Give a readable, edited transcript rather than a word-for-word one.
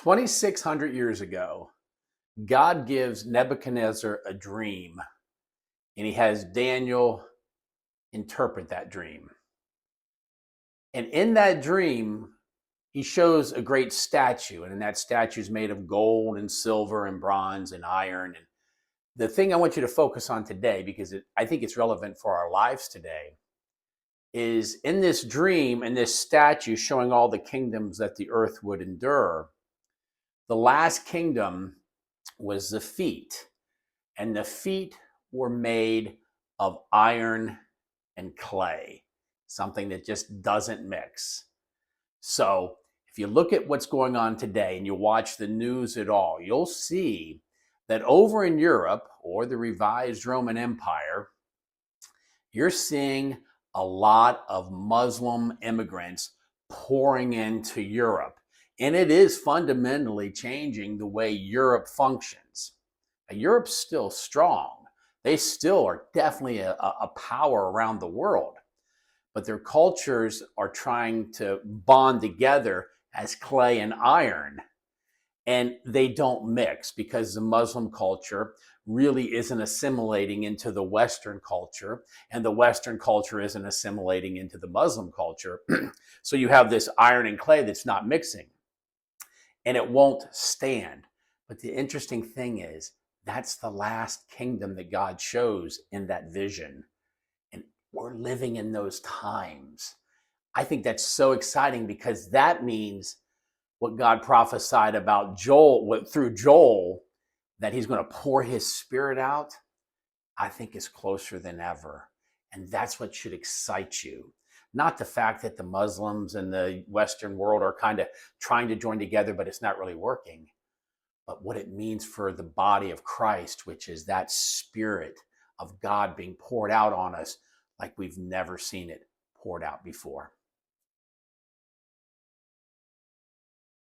2,600 years ago, God gives Nebuchadnezzar a dream, and he has Daniel interpret that dream. And in that dream, he shows a great statue, and that statue is made of gold and silver and bronze and iron. And the thing I want you to focus on today, because I think it's relevant for our lives today, is in this dream and this statue showing all the kingdoms that the earth would endure. The last kingdom was the feet, and the feet were made of iron and clay, something that just doesn't mix. So if you look at what's going on today and you watch the news at all, you'll see that over in Europe or the revised Roman Empire, you're seeing a lot of Muslim immigrants pouring into Europe. And it is fundamentally changing the way Europe functions. Now, Europe's still strong. They still are definitely a power around the world. But their cultures are trying to bond together as clay and iron. And they don't mix because the Muslim culture really isn't assimilating into the Western culture, and the Western culture isn't assimilating into the Muslim culture. So you have this iron and clay that's not mixing, and it won't stand. But the interesting thing is, that's the last kingdom that God shows in that vision. And we're living in those times. I think that's so exciting because that means what God prophesied about Joel, through Joel, that he's going to pour his spirit out, I think is closer than ever. And that's what should excite you. Not the fact that the Muslims and the Western world are kind of trying to join together, but it's not really working. But what it means for the body of Christ, which is that spirit of God being poured out on us like we've never seen it poured out before.